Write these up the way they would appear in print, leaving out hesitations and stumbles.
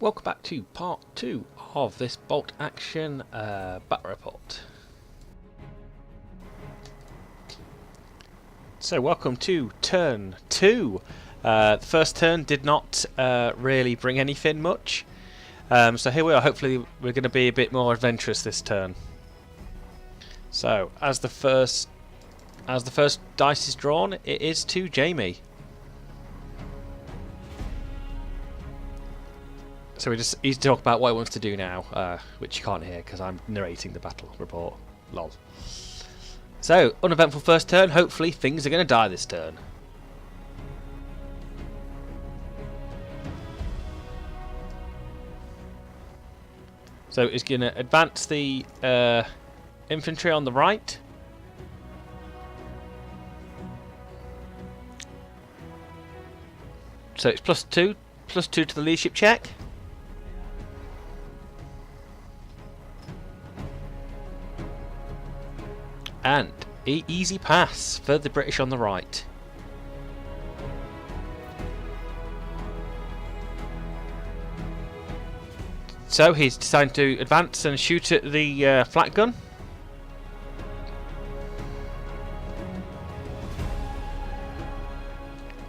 Welcome back to part 2 of this bolt action battle report. So welcome to turn 2. The first turn did not really bring anything much. So here we are. Hopefully we're going to be a bit more adventurous this turn. So as the first dice is drawn, it is to Jamie. So he's talk about what he wants to do now, which you can't hear because I'm narrating the battle report. Lol. So, uneventful first turn. Hopefully things are going to die this turn. So he's going to advance the infantry on the right. So it's +2 to the leadership check. And easy pass for the British on the right. So he's decided to advance and shoot at the flak gun.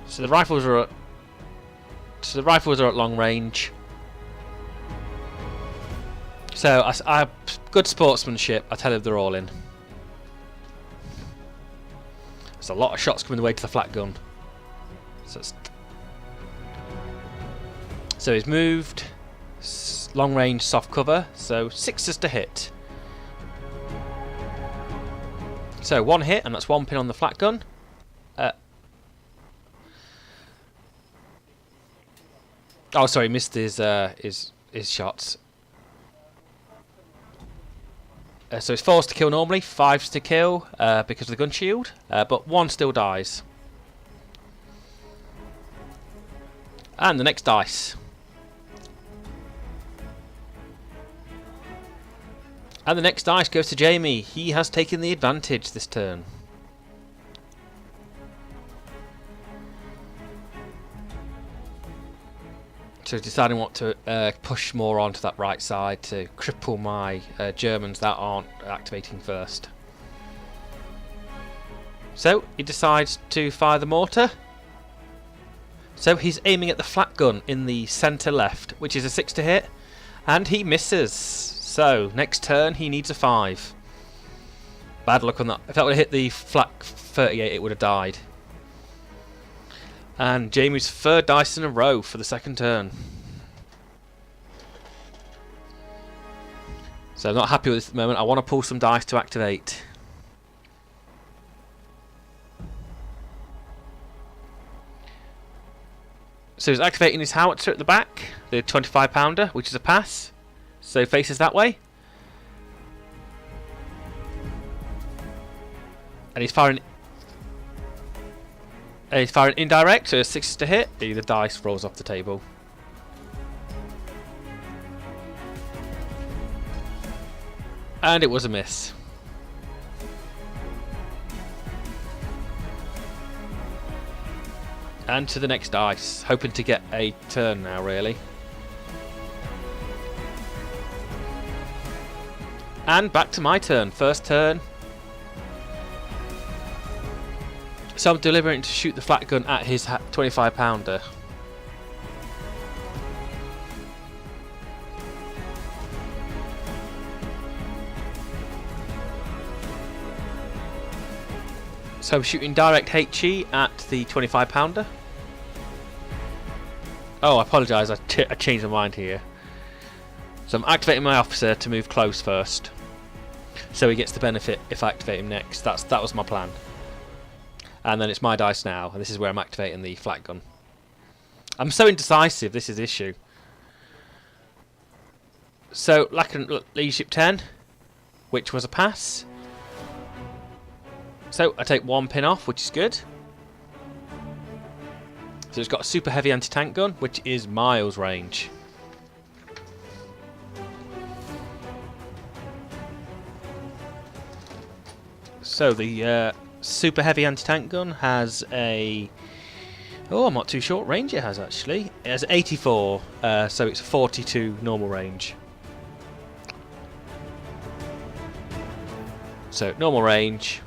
So the rifles are at long range. So I good sportsmanship. I tell him they're all in. There's a lot of shots coming the way to the flak gun. So he's moved. Long range soft cover. So 6s to hit. So 1 hit, and that's 1 pin on the flak gun. Oh, sorry, missed his shots. So it's 4s to kill normally, 5s to kill because of the gun shield, but 1 still dies. And the next dice. And the next dice goes to Jamie. He has taken the advantage this turn. So deciding what to push more onto that right side to cripple my Germans that aren't activating first. So he decides to fire the mortar. So he's aiming at the flak gun in the centre left, which is a 6 to hit, and he misses. So next turn he needs a 5. Bad luck on that. If that would have hit the flak 38, it would have died. And Jamie's 3rd dice in a row for the second turn. So I'm not happy with this at the moment. I want to pull some dice to activate. So he's activating his howitzer at the back, the 25 pounder, which is a pass. So he faces that way. And he's firing indirect, so 6 to hit. The dice rolls off the table. And it was a miss. And to the next dice. Hoping to get a turn now, really. And back to my turn. First turn. So I'm deliberating to shoot the flak gun at his 25 pounder. So I'm shooting direct HE at the 25 pounder. Oh, I apologise, I changed my mind here. So I'm activating my officer to move close first. So he gets the benefit if I activate him next. That was my plan. And then it's my dice now, and this is where I'm activating the flak gun. I'm so indecisive, this is the issue. So, leadership 10, which was a pass. So, I take 1 pin off, which is good. So it's got a super heavy anti-tank gun, which is miles range. So the super heavy anti-tank gun has a Oh, I'm not too short range it has actually. It has 84, so it's 42 normal range. So normal range.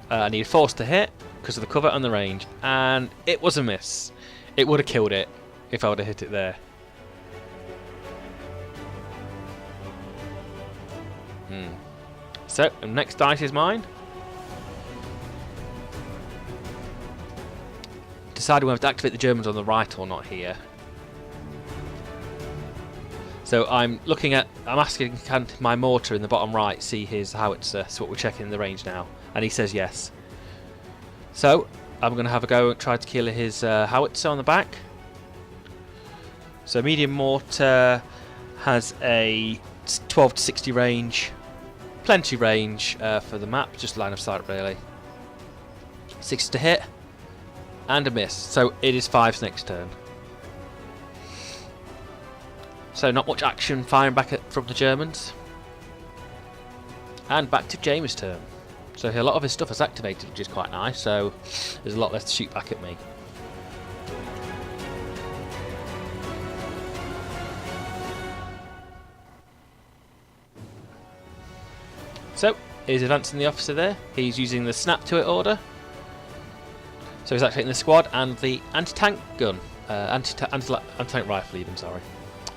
I need force to hit because of the cover and the range, and it was a miss. It would have killed it if I would have hit it there. So, next dice is mine. Deciding whether to activate the Germans on the right or not here. So I'm asking, can my mortar in the bottom right see his howitzer? So what we're checking the range now, and he says yes. So I'm going to have a go and try to kill his howitzer on the back. So medium mortar has a 12 to 60 range. Plenty range for the map, just line of sight really. 6 to hit, and a miss. So it is 5's next turn. So not much action firing back from the Germans. And back to Jamie's turn. So a lot of his stuff is activated, which is quite nice, so there's a lot less to shoot back at me. So, he's advancing the officer there. He's using the snap to it order. So he's activating the squad and the anti-tank gun. Anti-tank rifle even, sorry.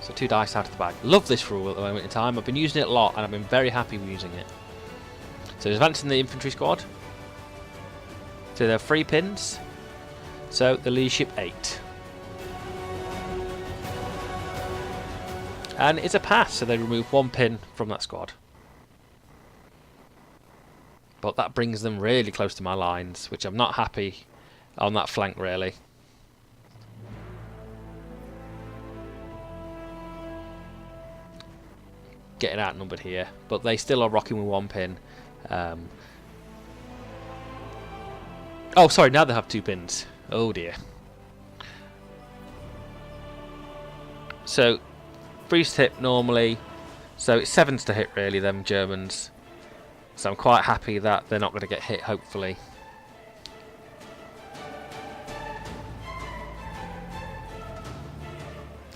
So 2 dice out of the bag. Love this rule at the moment in time. I've been using it a lot and I've been very happy with using it. So he's advancing the infantry squad. So there are 3 pins. So the leadership 8. And it's a pass, so they remove 1 pin from that squad. But that brings them really close to my lines, which I'm not happy on that flank really. Getting outnumbered here, but they still are rocking with 1 pin. Oh, sorry, now they have 2 pins. Oh dear. So, 3's to hit normally, so it's 7's to hit really, them Germans. So I'm quite happy that they're not going to get hit, hopefully.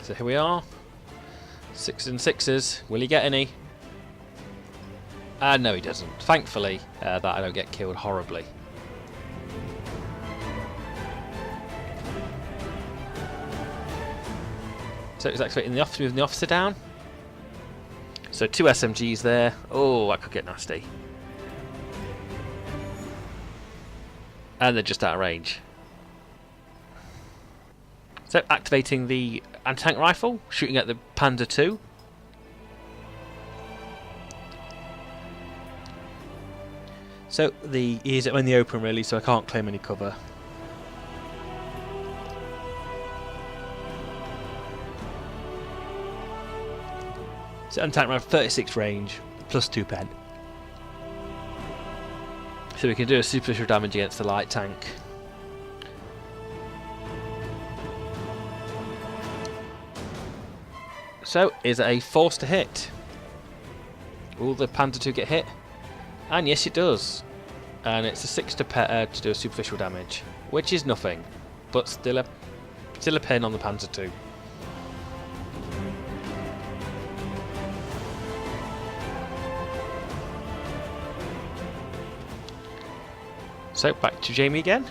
So here we are. 6s and 6s. Will he get any? No, he doesn't. Thankfully, that I don't get killed horribly. So he's activating the officer, moving the officer down. So 2 SMGs there. Oh, that could get nasty. And they're just out of range. So activating the anti-tank rifle, shooting at the Panzer II. So he is in the open really, so I can't claim any cover. So anti-tank rifle 36 range, plus 2 pen. So we can do a superficial damage against the light tank. So, is it a force to hit? Will the Panzer II get hit? And yes, it does. And it's a 6 to do a superficial damage, which is nothing, but still a pen on the Panzer II. So back to Jamie again.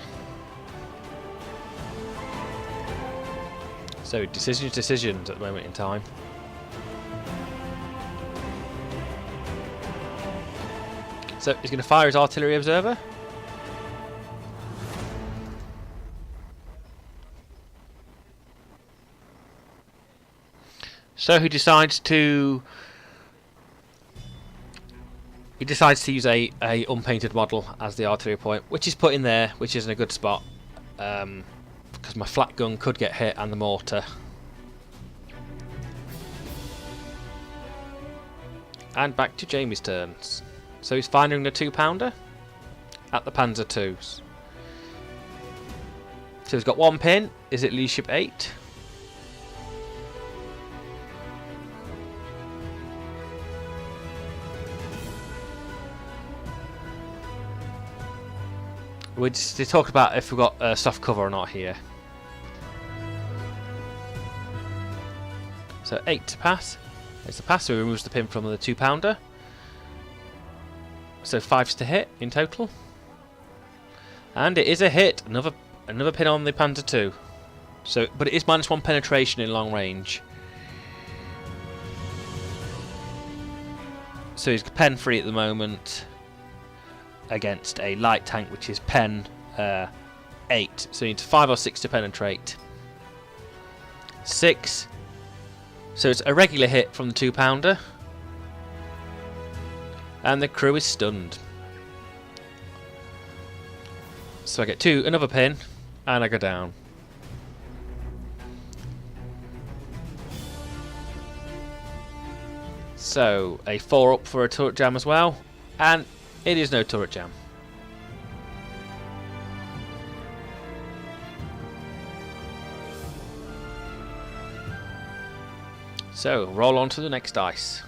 So decisions at the moment in time. So he's going to fire his artillery observer. So he decides to use a unpainted model as the artillery point, which is put in there, which is in a good spot, because my flat gun could get hit and the mortar. And back to Jamie's turns. So he's firing the 2-pounder at the Panzer IIs. So he's got 1 pin. Is it leadership 8? We just talked about if we've got soft cover or not here. So 8 to pass. It's a pass, so he removes the pin from the 2-pounder. So 5's to hit in total. And it is a hit. Another pin on the Panzer II. So, but it is -1 penetration in long range. So he's pen free at the moment against a light tank, which is pen 8. So he needs 5 or 6 to penetrate. 6. So it's a regular hit from the 2-pounder. And the crew is stunned. So I get another pin, and I go down. So a 4 up for a turret jam as well, and it is no turret jam. So roll on to the next dice.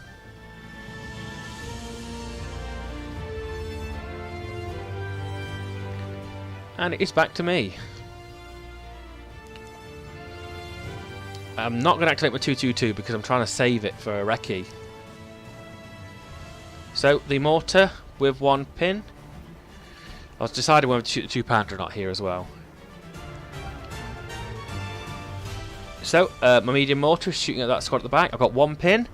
And it is back to me. I'm not going to activate my 222 because I'm trying to save it for a recce. So the mortar with 1 pin. I was deciding whether to shoot the 2-pounder or not here as well. So my medium mortar is shooting at that squad at the back. I've got 1 pin.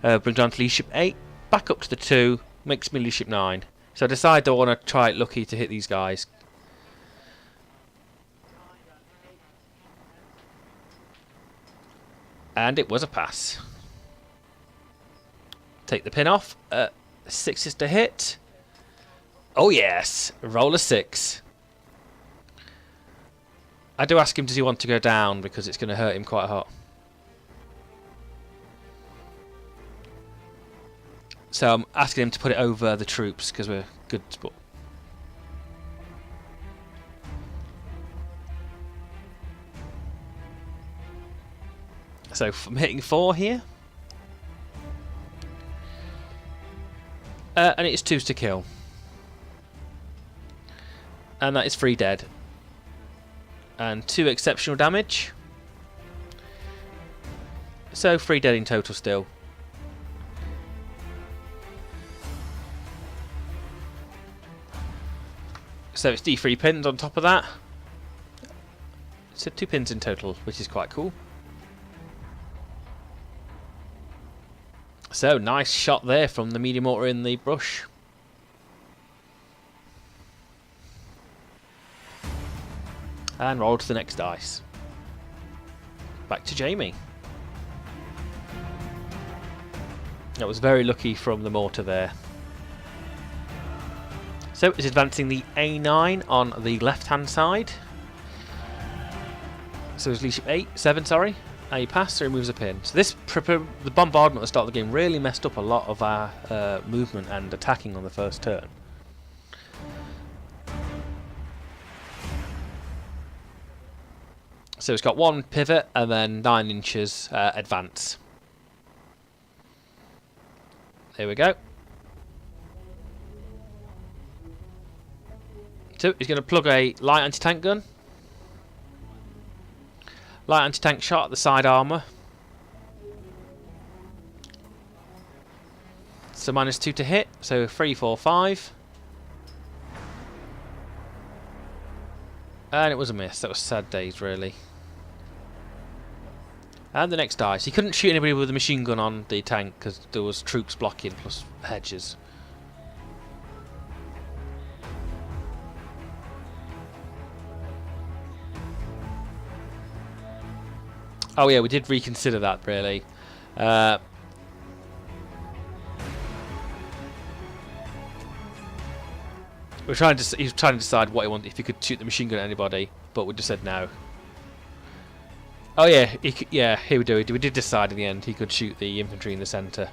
Brings down to leadership 8. Back up to the 2. Makes me leadership 9. So I decided I want to try it lucky to hit these guys. And it was a pass. Take the pin off. 6 is to hit. Oh yes, roll a 6. I do ask him, does he want to go down, because it's going to hurt him quite hot. So I'm asking him to put it over the troops because we're good sport. So I'm hitting 4 here. And it's 2s to kill. And that is 3 dead. And 2 exceptional damage. So 3 dead in total still. So it's D3 pins on top of that. So 2 pins in total, which is quite cool. So nice shot there from the medium mortar in the brush. And roll to the next dice. Back to Jamie. That was very lucky from the mortar there. So it's advancing the A9 on the left hand side. So it's leadership 7, sorry. A pass, so removes a pin. So this the bombardment at the start of the game really messed up a lot of our movement and attacking on the first turn. So it's got 1 pivot and then 9 inches advance. There we go. So he's going to plug a light anti-tank gun. Light anti-tank shot at the side armour. So -2 to hit. So 3, 4, 5. And it was a miss. That was sad days, really. And the next dice. He couldn't shoot anybody with a machine gun on the tank because there was troops blocking plus hedges. Oh yeah, we did reconsider that, really. He was trying to decide what he wanted, if he could shoot the machine gun at anybody, but we just said no. Oh yeah, yeah, here we do it. We did decide in the end he could shoot the infantry in the centre.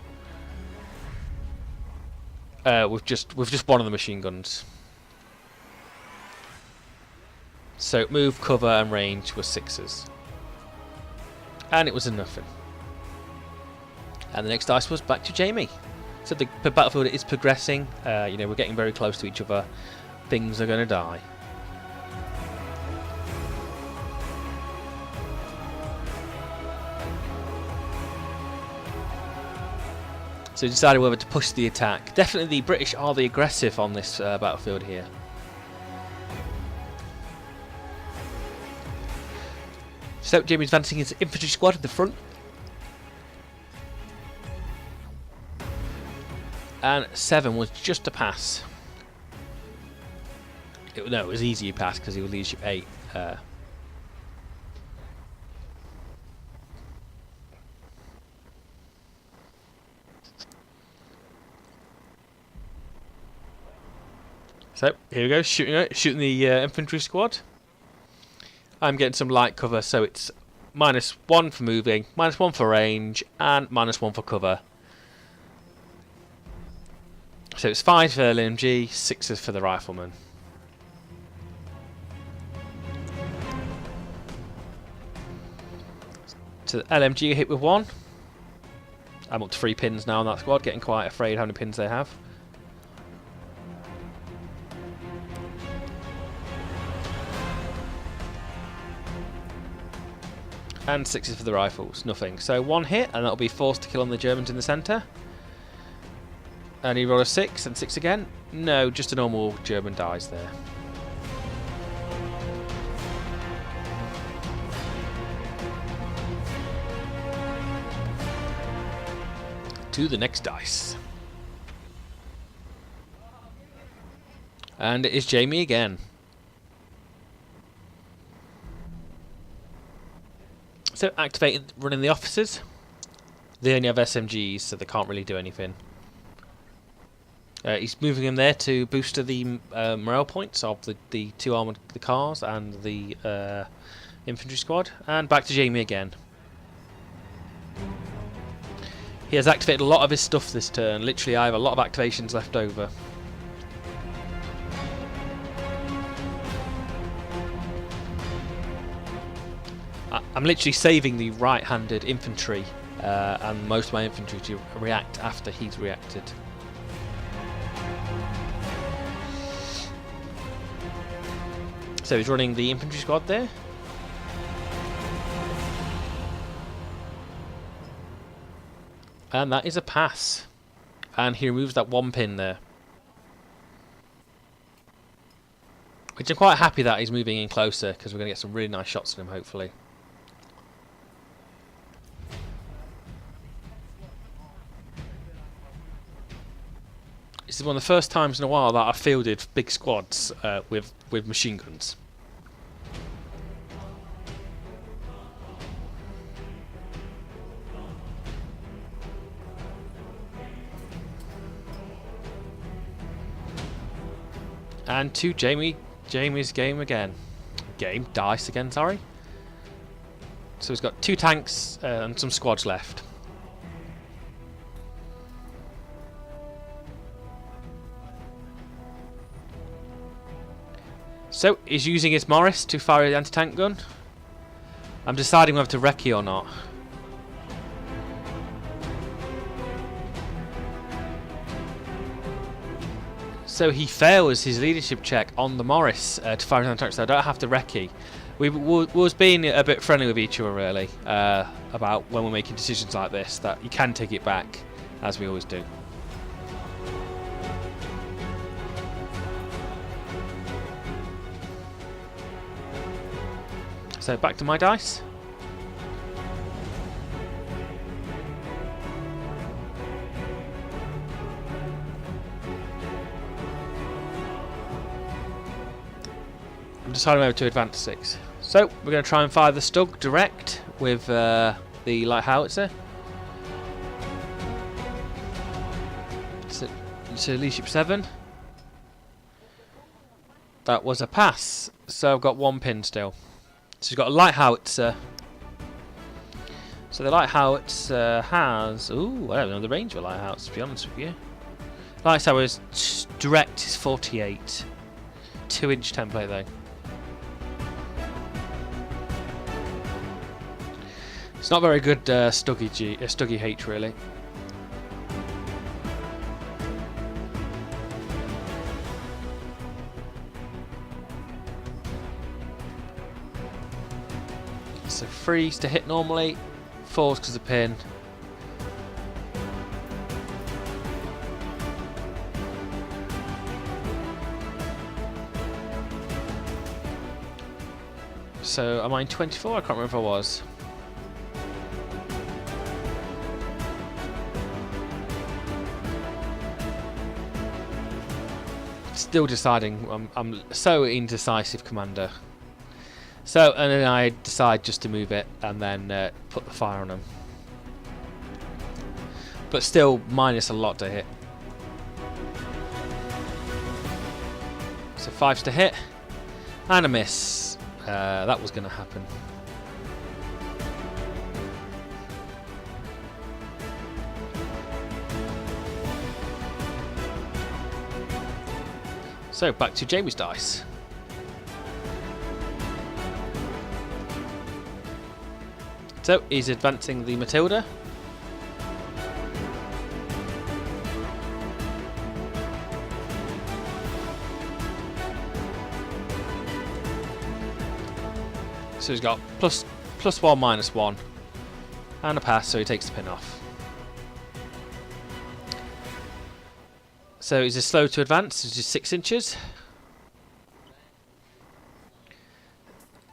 With just one of the machine guns. So move, cover, and range were 6s. And it was a nothing. And the next dice was back to Jamie. So the battlefield is progressing. You know, we're getting very close to each other. Things are going to die. So we decided whether to push the attack. Definitely the British are the aggressive on this battlefield here. So Jamie's advancing his infantry squad at the front. And 7 was just a pass. No, it was easy to pass because he was leadership 8. So here we go, shooting the infantry squad. I'm getting some light cover, so it's -1 for moving, -1 for range, and -1 for cover. So it's 5 for LMG, 6 for the rifleman. So the LMG hit with 1. I'm up to 3 pins now on that squad, getting quite afraid how many pins they have. And 6 for the rifles, nothing. So 1 hit, and that'll be forced to kill on the Germans in the centre. And he rolled a 6, and 6 again. No, just a normal German dies there. To the next dice. And it is Jamie again. So activating, running the officers. They only have SMGs, so they can't really do anything. He's moving them there to boost the morale points of the 2 armoured cars and the infantry squad. And back to Jamie again. He has activated a lot of his stuff this turn. Literally, I have a lot of activations left over. I'm literally saving the right-handed infantry and most of my infantry to react after he's reacted. So he's running the infantry squad there. And that is a pass. And he removes that 1 pin there. Which I'm quite happy that he's moving in closer, because we're going to get some really nice shots on him, hopefully. This is one of the first times in a while that I've fielded big squads with machine guns. And to Jamie's game again. Dice again, sorry. So he's got 2 tanks and some squads left. So he's using his Morris to fire the anti-tank gun. I'm deciding whether to recce or not. So he fails his leadership check on the Morris to fire his anti-tank, so I don't have to recce. We was being a bit friendly with each other really about when we're making decisions like this, that you can take it back, as we always do. So back to my dice. I'm deciding whether to advance 6. So we're going to try and fire the Stug direct with the light howitzer. So leadership 7. That was a pass. So I've got 1 pin still. So he's got a light howitzer. So the light howitzer has... Ooh, I don't know the range of a light howitzer, to be honest with you. Light howitzer direct is 48. 2-inch template though. It's not very good Stuggy H really. So 3's to hit normally, 4's because of pin. So am I in 24? I can't remember if I was. Still deciding. I'm so indecisive, Commander. So, and then I decide just to move it and then put the fire on them. But still, minus a lot to hit. So 5s to hit. And a miss. That was going to happen. So, back to Jamie's dice. So, he's advancing the Matilda. So he's got plus 1, minus 1. And a pass, so he takes the pin off. So he's a slow to advance, which is 6 inches.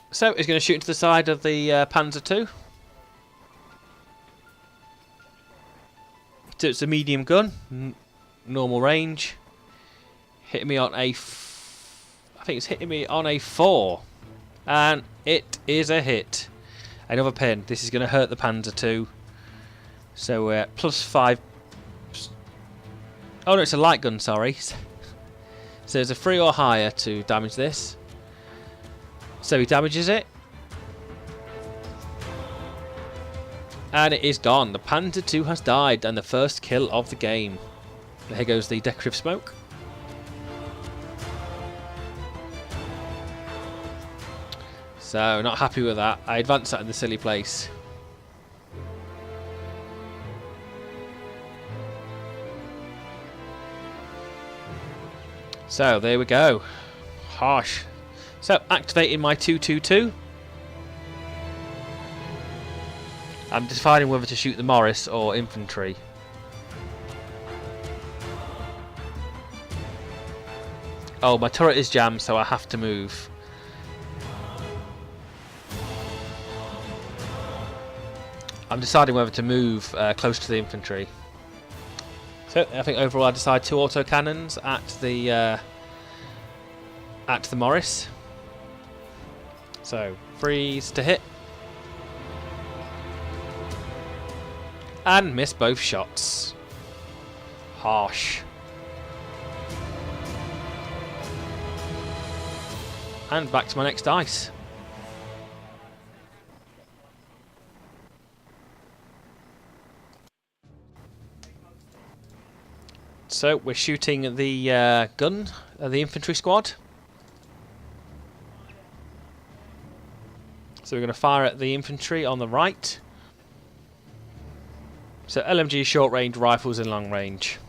So he's going to shoot into the side of the Panzer II. So it's a medium gun, normal range. Hitting me on a, I think it's hitting me on a 4. And it is a hit. Another pin. This is going to hurt the Panzer II. So plus 5. Oh no, it's a light gun, sorry. So there's a 3 or higher to damage this. So he damages it. And it is gone. The Panzer II has died and the first kill of the game. Here goes the decorative smoke. So, not happy with that. I advanced that in the silly place. So, there we go. Harsh. So, activating my 222. I'm deciding whether to shoot the Morris or infantry. Oh, my turret is jammed, so I have to move. I'm deciding whether to move close to the infantry. So I think overall I decide 2 autocannons at the Morris. So 3s to hit. And miss both shots. Harsh. And back to my next dice. So we're shooting the gun, the infantry squad. So we're going to fire at the infantry on the right. So LMG short range, rifles in long range.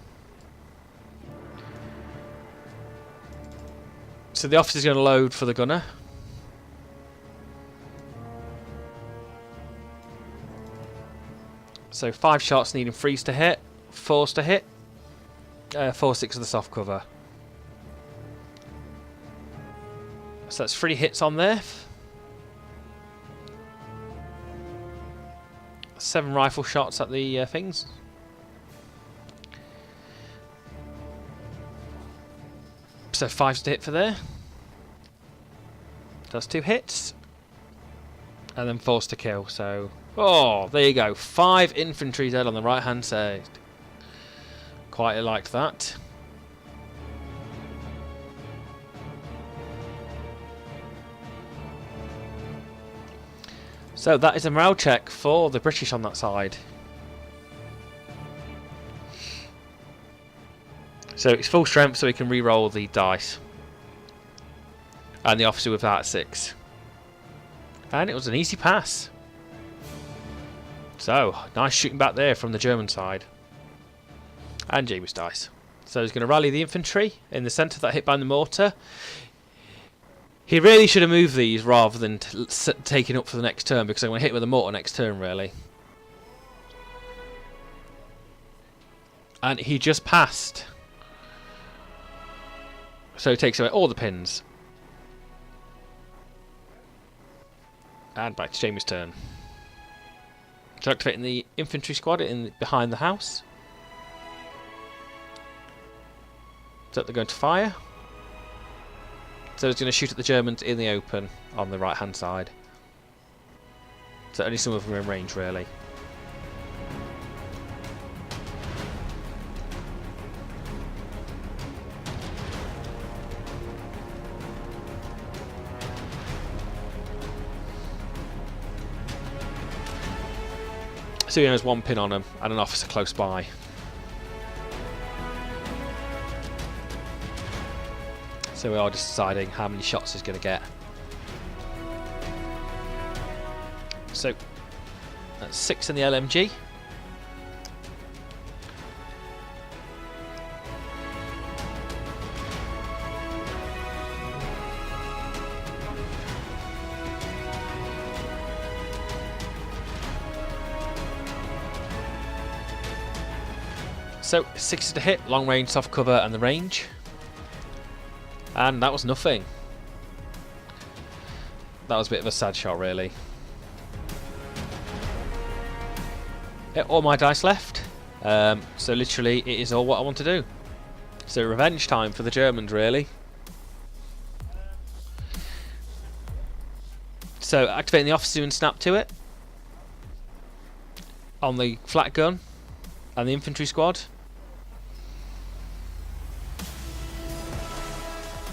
So the officer's going to load for the gunner. So 5 shots needing 3s to hit, 4s to hit. 4/6 of the soft cover. So that's 3 hits on there. 7 rifle shots at the things. So 5s to hit for there. Does 2 hits. And then 4s to kill. So, oh, there you go. 5 infantry dead on the right hand side. Quite like that. So that is a morale check for the British on that side. So it's full strength, so we can re-roll the dice. And the officer with that 6. And it was an easy pass. So nice shooting back there from the German side. And Jamie's dice. So he's going to rally the infantry in the centre that hit by the mortar. He really should have moved these rather than taking up for the next turn, because I'm going to hit with a mortar next turn, really. And he just passed. So he takes away all the pins. And back to Jamie's turn. So activating the infantry squad behind the house. So they're going to fire. So it's going to shoot at the Germans in the open on the right hand side. So only some of them are in range really. So he has one pin on him and an officer close by. So we are just deciding how many shots he's going to get. So that's 6 in the LMG. So 6 to hit, long range, soft cover and the range. And that was nothing. That was a bit of a sad shot really. All my dice left. So literally it is all what I want to do. So revenge time for the Germans really. So activating the officer and snap to it. On the flat gun and the infantry squad.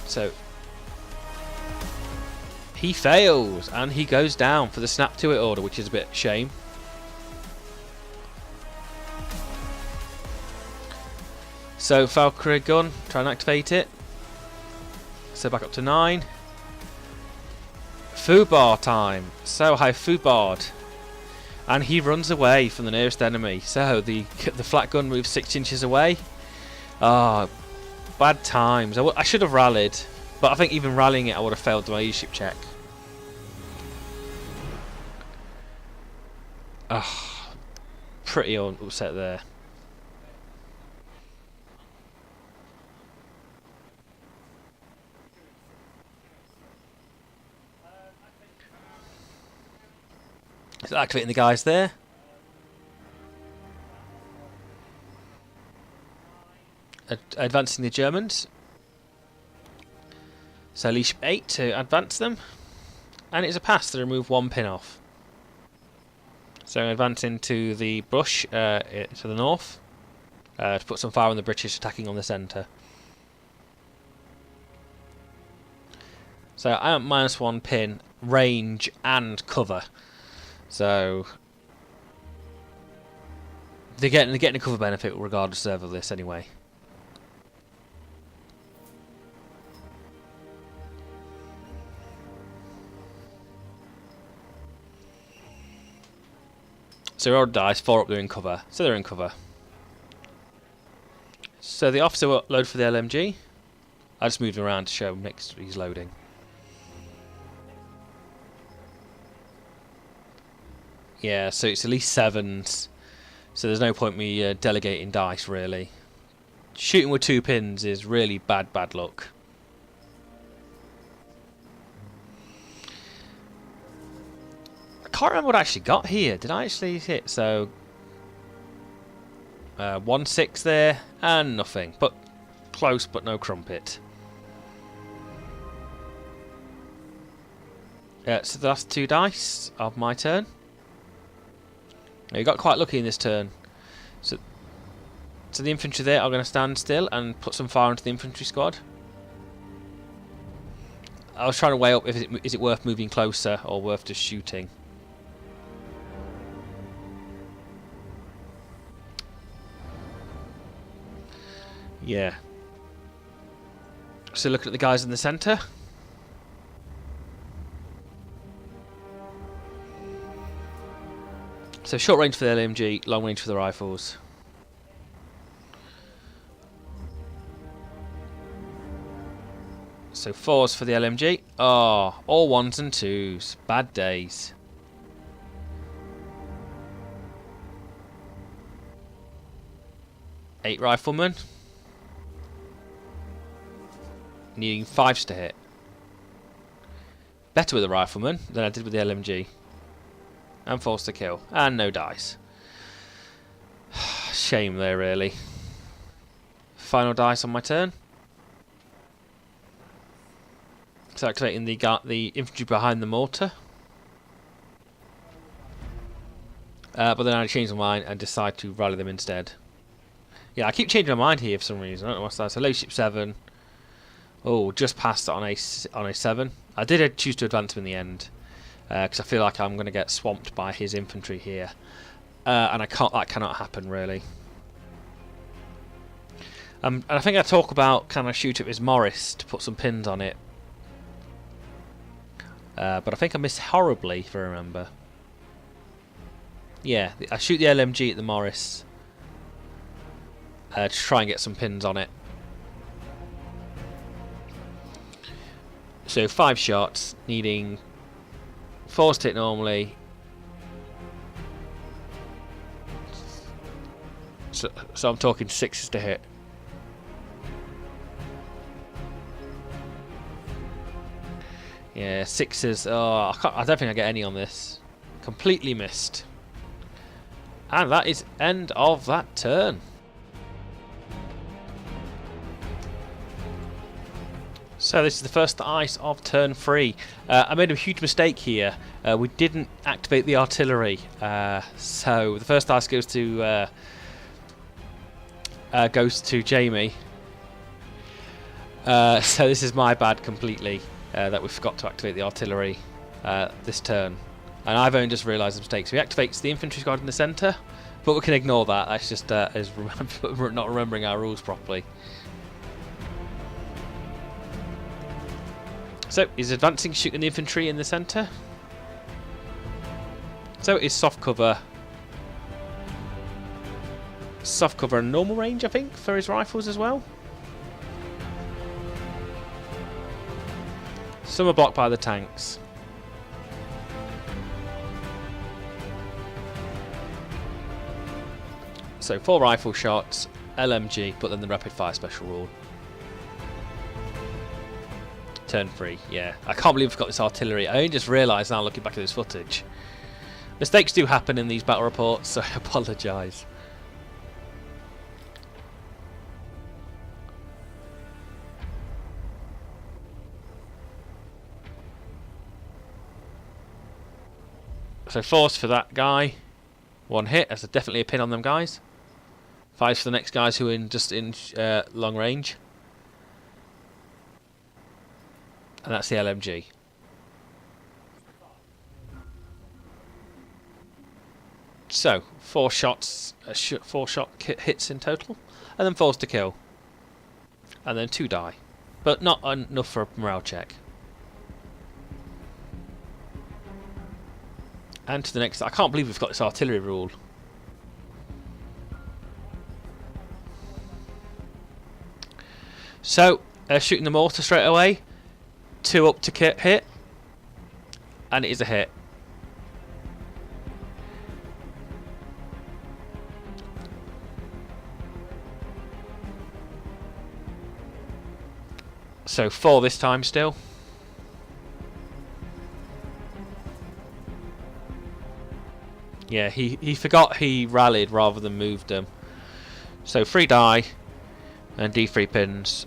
So he fails and he goes down for the snap to it order, which is a bit shame. So Valkyrie gun, try and activate it. So back up to 9. Foobar time. So high Foobard. And he runs away from the nearest enemy. So the flat gun moves 6 inches away. Ah, bad times. I should have rallied, but I think even rallying it I would have failed my leadership check. Ah, pretty upset there. So activating the guys there. Advancing the Germans. So leadership 8 to advance them. And it's a pass to remove 1 pin off. So advancing to the bush to the north. To put some fire on the British attacking on the centre. So I am -1 pin, range and cover. So they're getting a cover benefit regardless of this anyway. So roll dice, 4 up, they're in cover. So they're in cover. So the officer will load for the LMG. I just moved him around to show him next he's loading. Yeah, so it's at least 7s. So there's no point me delegating dice really. Shooting with 2 pins is really bad luck. I can't remember what I actually got here. Did I actually hit? So 1-6 there and nothing, but close, but no crumpet. So the last 2 dice of my turn. You got quite lucky in this turn. So the infantry there are going to stand still and put some fire into the infantry squad. I was trying to weigh up if is it worth moving closer or worth just shooting. Yeah. So looking at the guys in the centre. So short range for the LMG, long range for the rifles. So 4s for the LMG. Oh, all 1s and 2s. Bad days. Eight riflemen. Needing 5s to hit. better with the rifleman than I did with the LMG. And forced to kill. And no dice. Shame there, really. Final dice on my turn. So activating the infantry behind the mortar. But then I change my mind and decide to rally them instead. Yeah, I keep changing my mind here for some reason. I don't know what's that. So leadership 7. Oh, just passed it on a 7. I did choose to advance him in the end because I feel like I'm going to get swamped by his infantry here, and that cannot happen really. And I think I talk about can I shoot at his Morris to put some pins on it, but I think I missed horribly if I remember. Yeah, I shoot the LMG at the Morris to try and get some pins on it. So 5 shots, needing 4 to hit normally. So I'm talking 6s to hit. Yeah, 6s. Oh, I don't think I get any on this. Completely missed. And that is end of that turn. So this is the first ice of turn 3. I made a huge mistake here. We didn't activate the artillery. So the first ice goes to Jamie. So this is my bad completely, that we forgot to activate the artillery this turn. And I've only just realised the mistake. So he activates the infantry squad in the centre, but we can ignore that. That's just not remembering our rules properly. So he's advancing, shooting the infantry in the centre. So it's soft cover. Soft cover and normal range, I think, for his rifles as well. Some are blocked by the tanks. So 4 rifle shots, LMG, but then the rapid fire special rule. Turn 3, yeah. I can't believe we've got this artillery. I only just realised now looking back at this footage. Mistakes do happen in these battle reports, so I apologise. So 4's for that guy. 1 hit, that's definitely a pin on them guys. 5's for the next guys who are just in long range. And that's the LMG. So 4 shots, 4 shot hits in total, and then 4's to kill, and then 2 die, but not enough for a morale check. And to the next. I can't believe we've got this artillery rule. So shooting the mortar straight away. 2 up to hit, and it is a hit. So 4 this time still. Yeah, he forgot he rallied rather than moved them. So 3 die, and D3 pins,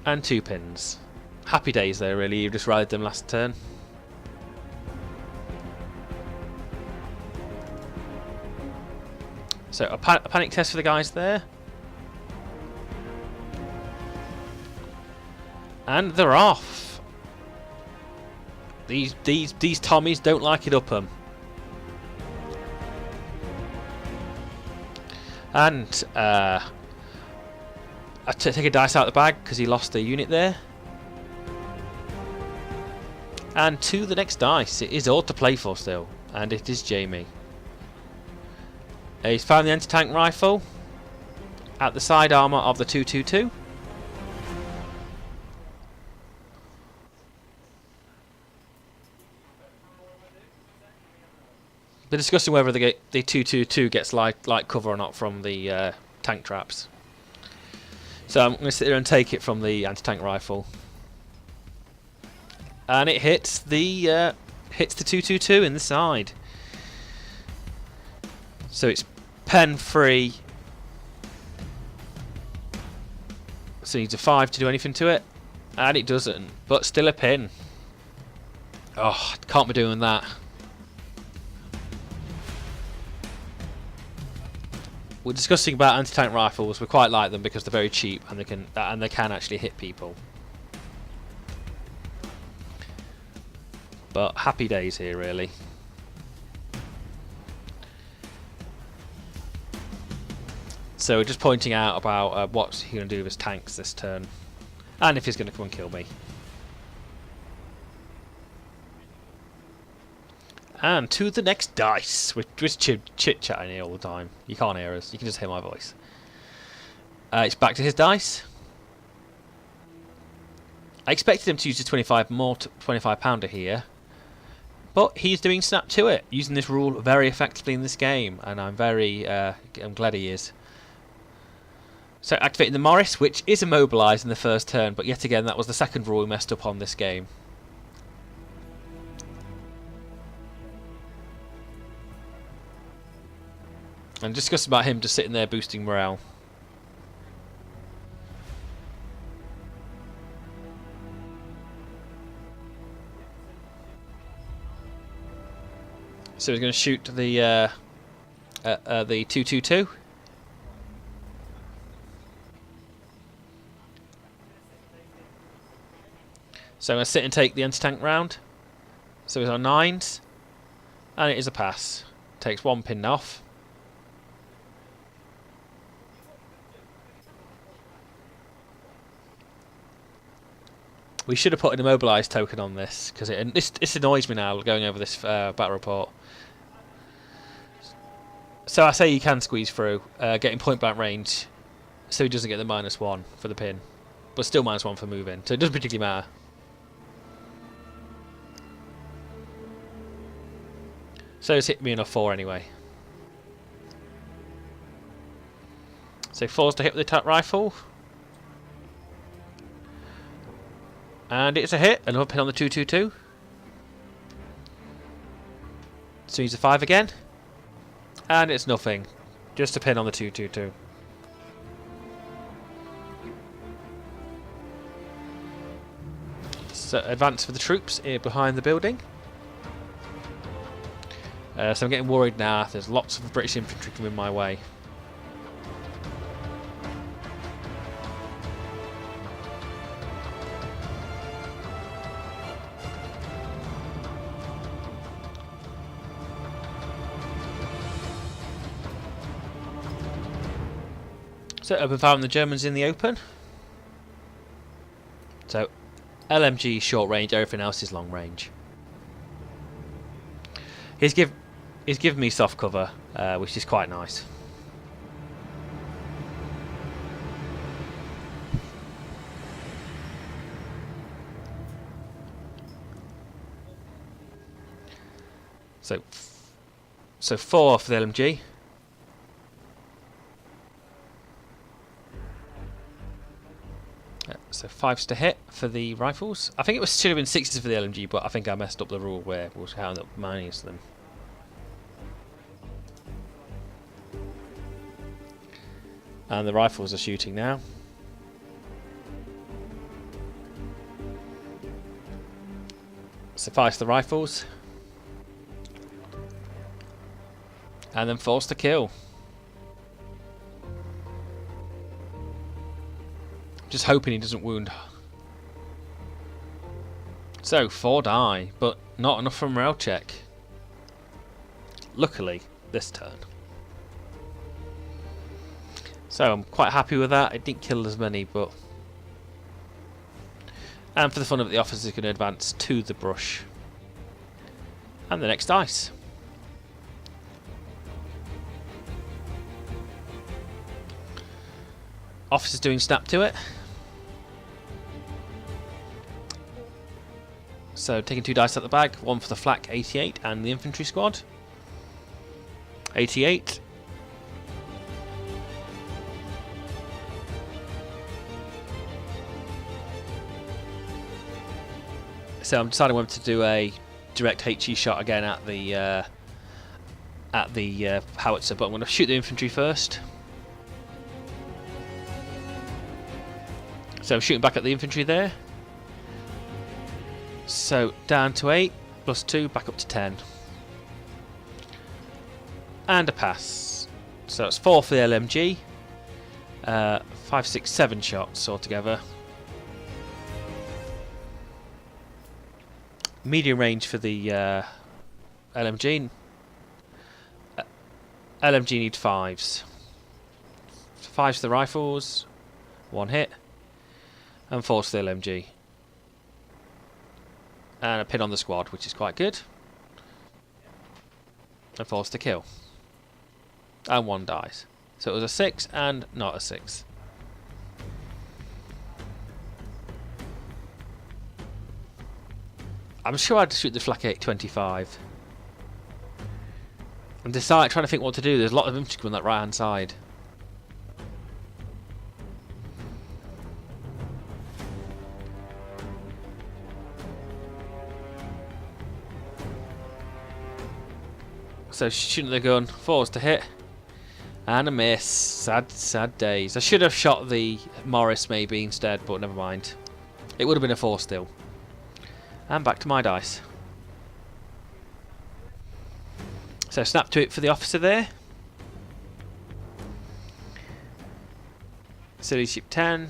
and 2 pins. Happy days there, really. You just rallied them last turn. So a panic test for the guys there. And they're off. These Tommies don't like it up 'em. And I take a dice out of the bag because he lost a unit there. And to the next dice, it is all to play for still, and it is Jamie. He's found the anti-tank rifle at the side armour of the 222. They're discussing whether the 222 gets light cover or not from the tank traps. So I'm going to sit there and take it from the anti-tank rifle. And it hits the 222 in the side. So it's pen free. So it needs a 5 to do anything to it. And it doesn't. But still a pin. Oh, can't be doing that. We're discussing about anti-tank rifles. We quite like them because they're very cheap and they can actually hit people. But happy days here, really. So we're just pointing out about what he's going to do with his tanks this turn, and if he's going to come and kill me. And to the next dice. We're just chit-chatting here all the time. You can't hear us. You can just hear my voice. It's back to his dice. I expected him to use his 25 pounder here, but he's doing snap to it, using this rule very effectively in this game, and I'm glad he is. So activating the Morris, which is immobilised in the first turn, but yet again that was the second rule we messed up on this game. And discuss about him just sitting there boosting morale. So he's going to shoot the 222. So I'm going to sit and take the anti-tank round. So he's on 9s. And it is a pass. Takes 1 pin off. We should have put an immobilised token on this, because this annoys me now going over this battle report. So I say you can squeeze through, getting point blank range, so he doesn't get the -1 for the pin, but still -1 for moving, so it doesn't particularly matter. So it's hit me on a 4 anyway. So 4's to hit with the attack rifle. And it's a hit, another pin on the 222. So he's a 5 again. And it's nothing. Just a pin on the 222. So advance for the troops here behind the building. So I'm getting worried now. There's lots of British infantry coming my way. So open fire on the Germans in the open. So LMG short range, everything else is long range. He's given me soft cover, which is quite nice. So 4 for the LMG. So 5s to hit for the rifles. I think should have been 6s for the LMG, but I think I messed up the rule where we'll count up minus them. And the rifles are shooting now. Suffice the rifles. And then force to kill. Just hoping he doesn't wound. So 4 die, but not enough for morale check. Luckily, this turn. So I'm quite happy with that. It didn't kill as many, but... And for the fun of it, the officer is going to advance to the brush. And the next dice. Officer's doing snap to it. So taking 2 dice out the bag, 1 for the flak 88 and the infantry squad. 88. So I'm deciding whether to do a direct HE shot again at the howitzer, but I'm going to shoot the infantry first. So I'm shooting back at the infantry there. So down to 8, plus 2, back up to 10. And a pass. So it's 4 for the LMG. 5, 6, 7 shots altogether. Medium range for the LMG. LMG need 5s. 5s for the rifles. 1 hit. And 4s for the LMG. And a pin on the squad, which is quite good. And 4s to kill. And 1 dies. So it was a 6 and not a 6. I'm sure I had to shoot the flak 825. I'm trying to think what to do. There's a lot of infantry on that right hand side. So shooting the gun, 4s to hit. And a miss. Sad, sad days. I should have shot the Morris maybe instead, but never mind. It would have been a 4 still. And back to my dice. So snap to it for the officer there. City ship 10.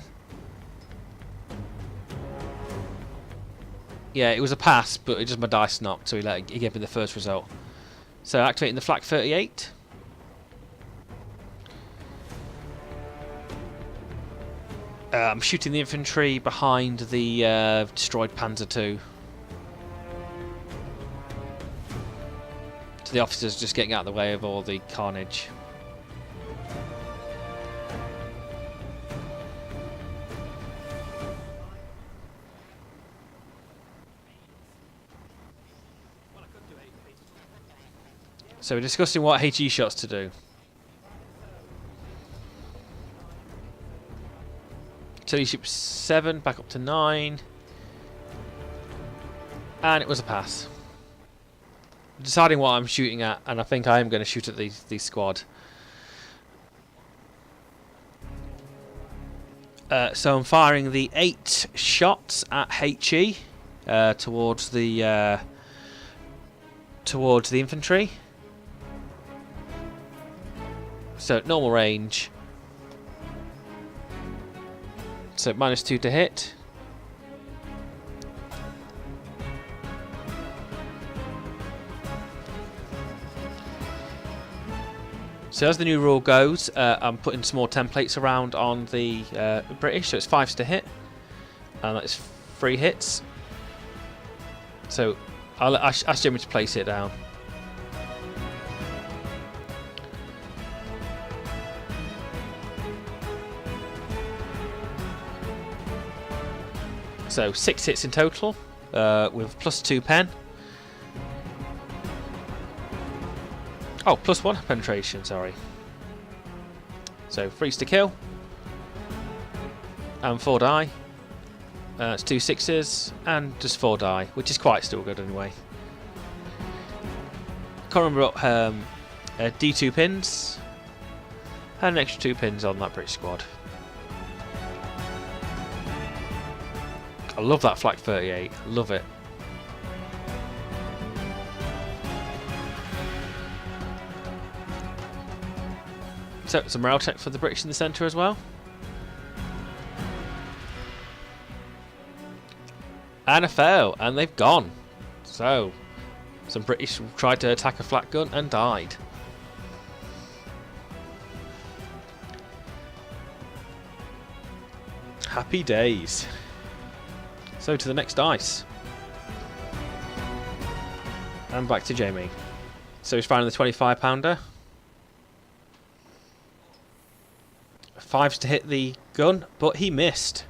Yeah, it was a pass, but it just my dice snapped, so he gave me the first result. So activating the flak 38. I'm shooting the infantry behind the destroyed Panzer II. So the officers just getting out of the way of all the carnage. So we're discussing what HE shots to do. Artillery ship 7, back up to 9. And it was a pass. I'm deciding what I'm shooting at, and I think I am going to shoot at the squad. So I'm firing the 8 shots at HE towards the infantry. So normal range. So -2 to hit. So as the new rule goes, I'm putting some more templates around on the British. So it's 5s to hit, and that's 3 hits. So I'll ask Jimmy to place it down. So 6 hits in total, with +2 pen. Oh, +1 penetration, sorry. So 3s to kill. And 4 die. It's 2 6s and just 4 die, which is quite still good anyway. Can't remember what D2 pins. And an extra 2 pins on that British squad. I love that flak 38, love it. So some morale check for the British in the centre as well. And a fail, and they've gone. So some British tried to attack a flak gun and died. Happy days. So to the next dice. And back to Jamie. So he's firing the 25 pounder. 5s to hit the gun, but he missed.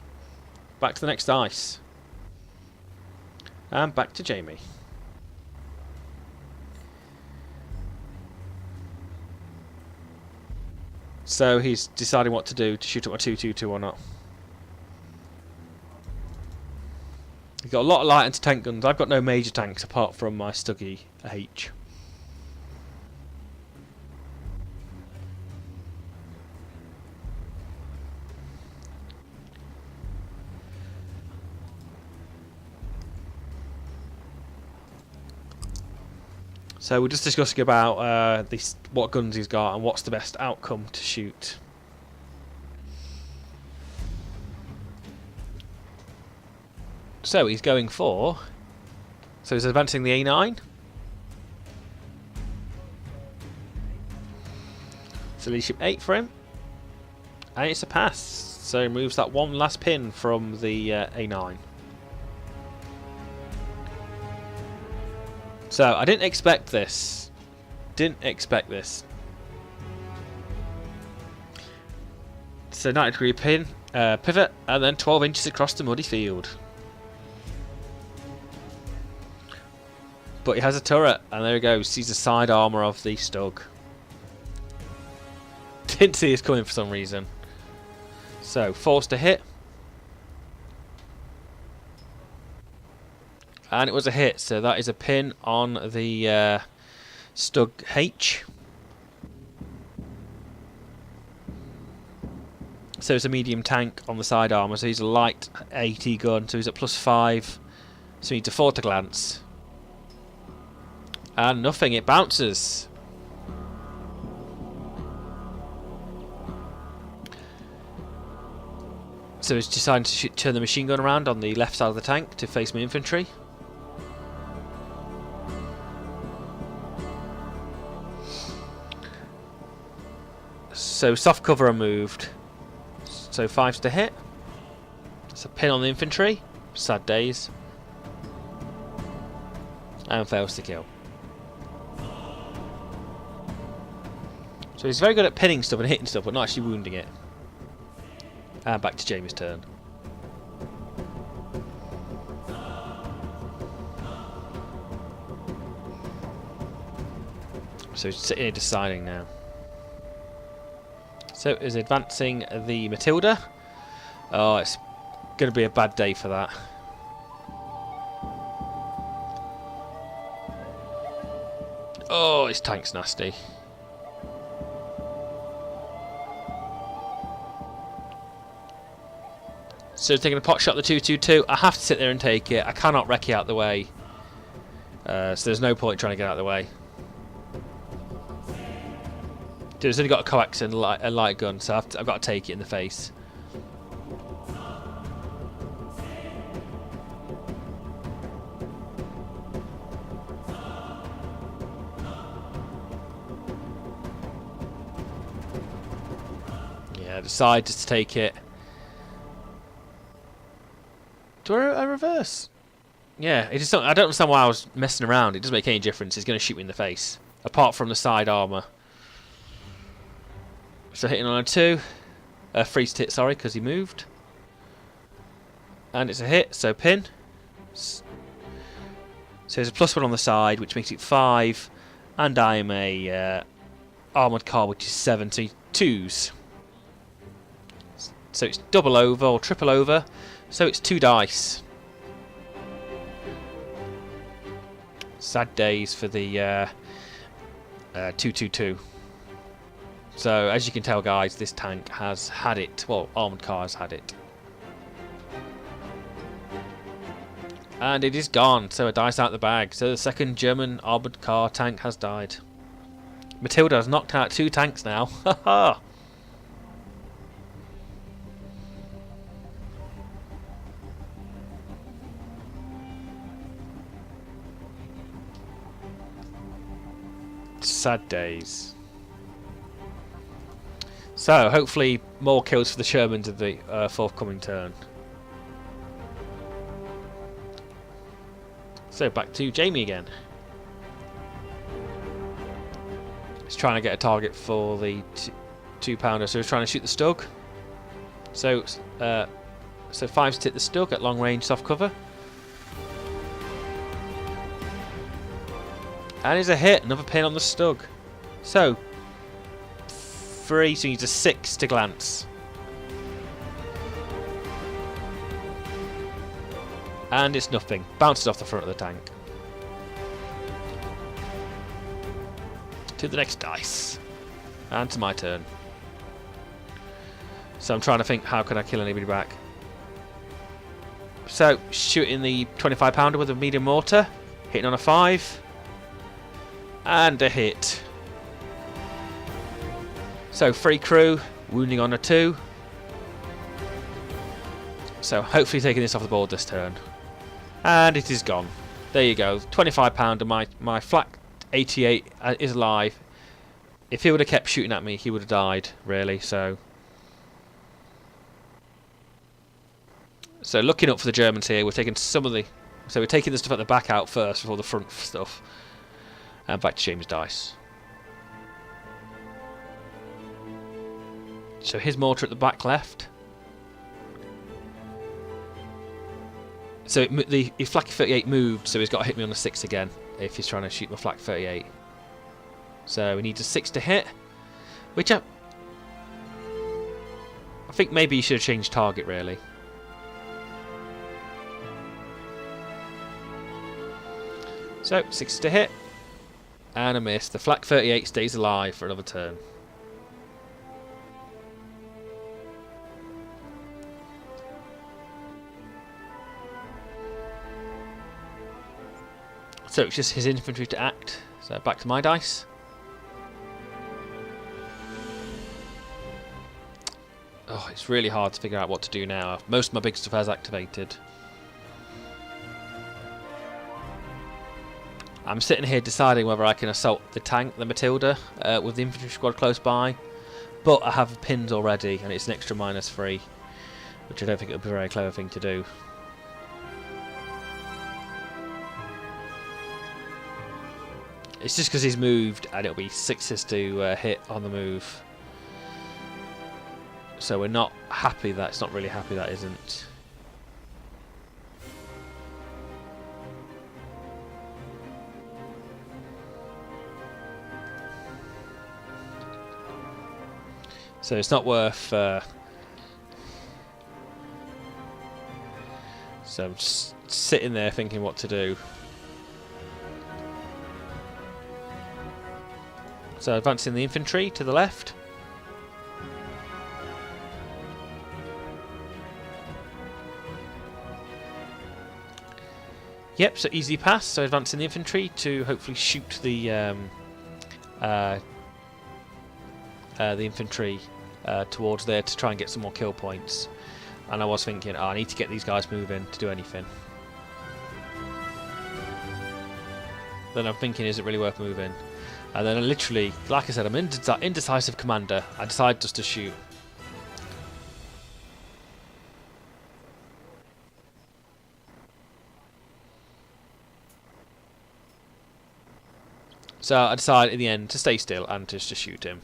Back to the next dice. And back to Jamie. So he's deciding what to do, to shoot at my 222 or not. We've got a lot of light anti-tank guns. I've got no major tanks apart from my Stuggy H. So we're just discussing about what guns he's got and what's the best outcome to shoot. So he's going for... So he's advancing the A9. So leadership 8 for him. And it's a pass. So he removes that one last pin from the A9. So, I didn't expect this. Didn't expect this. So, 90-degree pin, pivot, and then 12 inches across the muddy field. But he has a turret, and there he goes. Sees the side armour of the Stug. Didn't see this coming for some reason. So, forced to hit. And it was a hit, so that is a pin on the Stug H. So it's a medium tank on the side armour, so he's a light 80 gun, so he's at +5. So he needs a 4 to glance. And nothing, it bounces. So he's decided to turn the machine gun around on the left side of the tank to face my infantry. So soft cover removed. So 5's to hit. It's a pin on the infantry. Sad days. And fails to kill. So he's very good at pinning stuff and hitting stuff, but not actually wounding it. And back to Jamie's turn. So he's sitting here deciding now. So is advancing the Matilda. Oh, it's going to be a bad day for that. Oh, his tank's nasty. So taking a pot shot at the 222. I have to sit there and take it. I cannot wreck it out of the way. So there's no point trying to get out of the way. Dude, it's only got a coax and a light gun, so I've got to take it in the face. Yeah, decide just to take it. Do I reverse? Yeah, it just I don't understand why I was messing around. It doesn't make any difference. He's going to shoot me in the face, apart from the side armour. So hitting on a 2, freeze to hit, sorry, because he moved. And it's a hit, so pin. So there's a +1 on the side, which makes it 5. And I'm a armoured car, which is 7, so 2s. So it's double over, or triple over. So it's 2 dice. Sad days for the 222. So, as you can tell, guys, this tank has had it. Well, armoured car has had it. And it is gone. So, a dice out the bag. So, the second German armoured car tank has died. Matilda has knocked out 2 tanks now. Haha! Sad days. So, hopefully more kills for the Shermans of the forthcoming turn. So, back to Jamie again. He's trying to get a target for the 2-pounder, so he's trying to shoot the Stug. So 5's to hit the Stug at long range soft cover. And it's a hit, another pin on the Stug. So 3, so he needs a 6 to glance. And it's nothing. Bounces off the front of the tank. To the next dice. And to my turn. So I'm trying to think, how can I kill anybody back? So, shooting the 25 pounder with a medium mortar. Hitting on a 5. And a hit. So, 3 crew. Wounding on a 2. So, hopefully taking this off the board this turn. And it is gone. There you go. 25 pounder. My flak 88 is alive. If he would have kept shooting at me, he would have died, really. So looking up for the Germans here, we're taking some of the... So we're taking the stuff at the back out first before the front stuff. And back to James' dice. So his mortar at the back left. So the flak 38 moved, so he's got to hit me on the 6 again if he's trying to shoot my flak 38. So he needs a 6 to hit, which I think maybe he should have changed target, really. So 6 to hit, and a miss. The flak 38 stays alive for another turn. So it's just his infantry to act. So back to my dice. Oh, it's really hard to figure out what to do now. Most of my big stuff has activated. I'm sitting here deciding whether I can assault the tank, the Matilda, with the infantry squad close by. But I have pins already, and it's an extra -3, which I don't think it would be a very clever thing to do. It's just because he's moved, and it'll be 6s to hit on the move. So we're not happy that it's not really happy that isn't. So it's not worth. So I'm just sitting there thinking what to do. So advancing the infantry to the left. Yep, so easy pass. So advancing the infantry to hopefully shoot the infantry towards there to try and get some more kill points. And I was thinking, oh, I need to get these guys moving to do anything. Then I'm thinking, is it really worth moving? And then I literally, like I said, I'm indecisive commander. I decide just to shoot. So I decide in the end to stay still and just to shoot him.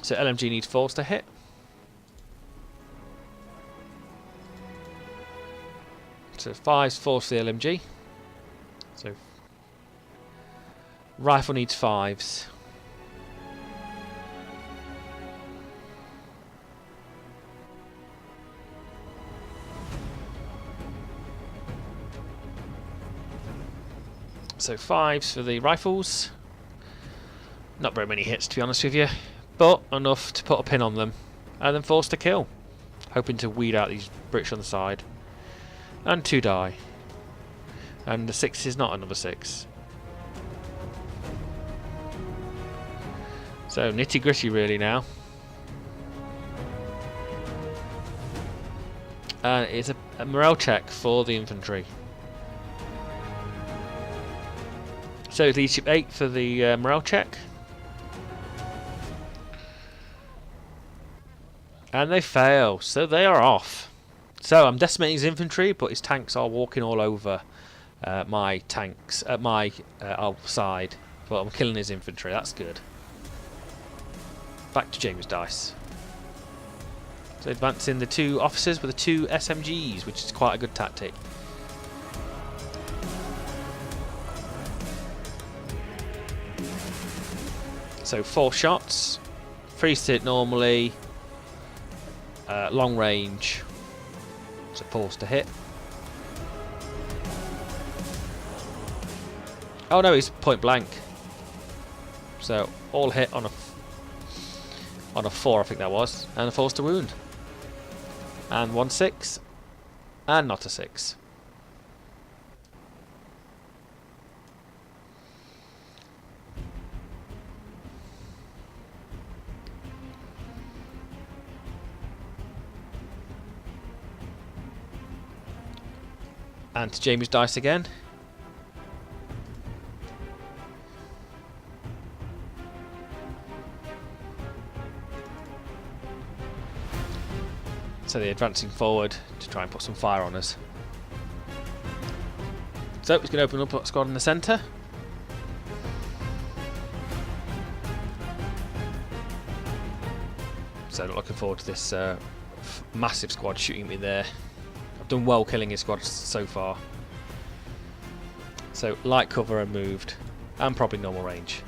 So LMG needs 4s to hit. So 5s, 4s for the LMG. So rifle needs 5s. So 5s for the rifles. Not very many hits, to be honest with you, but enough to put a pin on them. And then 4s to kill. Hoping to weed out these British on the side. And 2 die. And the 6 is not another 6. So nitty gritty really now. And it's a morale check for the infantry. So leadership 8 for the morale check. And they fail, so they are off. So I'm decimating his infantry, but his tanks are walking all over my tanks at my side. But I'm killing his infantry, that's good. Back to James' dice. So advancing the 2 officers with the 2 SMGs, which is quite a good tactic. So 4 shots, 3 to hit normally, long range, So forced to hit. Oh no, he's point blank. So all hit on a 4, I think that was, and a force to wound. And 1-6, and not a 6. And to Jamie's dice again. So they're advancing forward to try and put some fire on us. So he's going to open up a squad in the centre. So looking forward to this massive squad shooting me there. I've done well killing his squad so far. So light cover and moved, and probably normal range.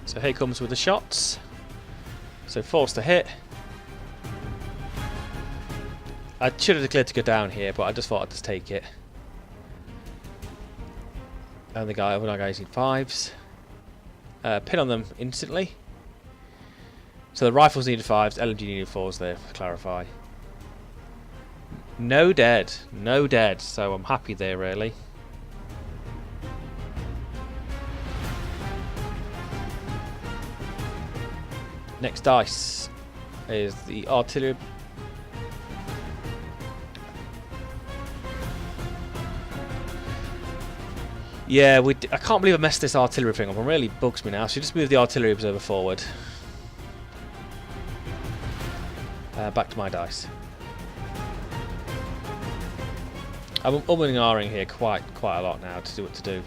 So here comes with the shots. So forced to hit. I should have declared to go down here, but I just thought I'd just take it. And other guy using 5s. Pin on them instantly. So the rifles needed 5s, LMG needed 4s there, to clarify. No dead. No dead, so I'm happy there really. Next dice is the artillery. Yeah, I can't believe I messed this artillery thing up. It really bugs me now. So just move the artillery observer forward. Back to my dice. I'm umming and ahhing here quite a lot now to see what to do.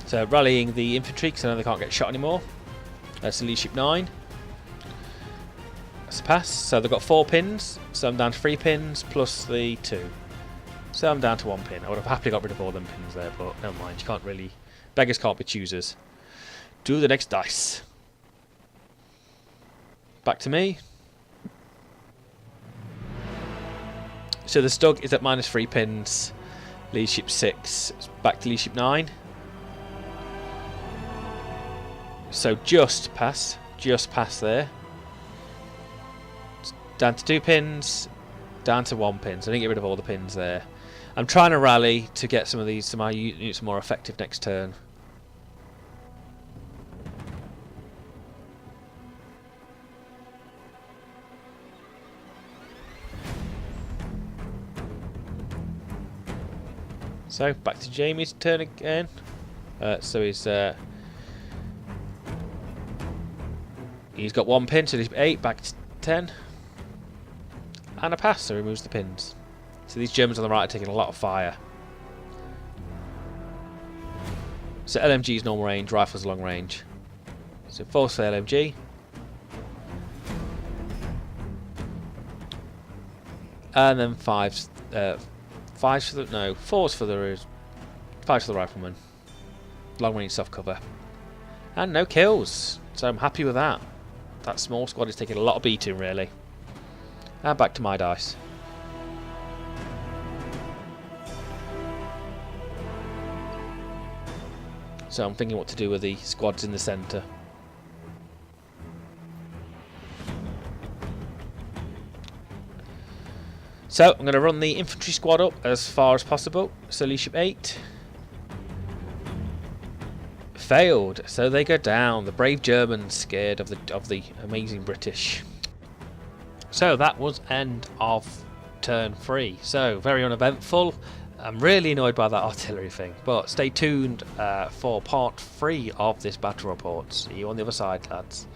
So rallying the infantry because I know they can't get shot anymore. So leadership 9. That's a pass. So they've got 4 pins. So I'm down to 3 pins plus the 2. So I'm down to 1 pin. I would have happily got rid of all them pins there, but never mind. You can't really. Beggars can't be choosers. Do the next dice. Back to me. So the Stug is at -3 pins. Leadership 6. Back to leadership 9. So just pass there. Down to 2 pins, down to 1 pin. So I didn't get rid of all the pins there. I'm trying to rally to get some of these to my units more effective next turn. So back to Jamie's turn again. So he's got 1 pin, so he's 8, back to 10. And a pass, so he removes the pins. So these Germans on the right are taking a lot of fire. So LMG is normal range, rifles long range. So force for LMG. And then 5s for the, no, 4s for the, 5s for the rifleman. Long range soft cover. And no kills, so I'm happy with that. That small squad is taking a lot of beating really. And back to my dice. So I'm thinking what to do with the squads in the centre. So I'm going to run the infantry squad up as far as possible. So leadership 8. Failed, so they go down. The brave Germans scared of the amazing British. So that was end of turn 3. So very uneventful. I'm really annoyed by that artillery thing, but stay tuned for part 3 of this battle report. See you on the other side, lads.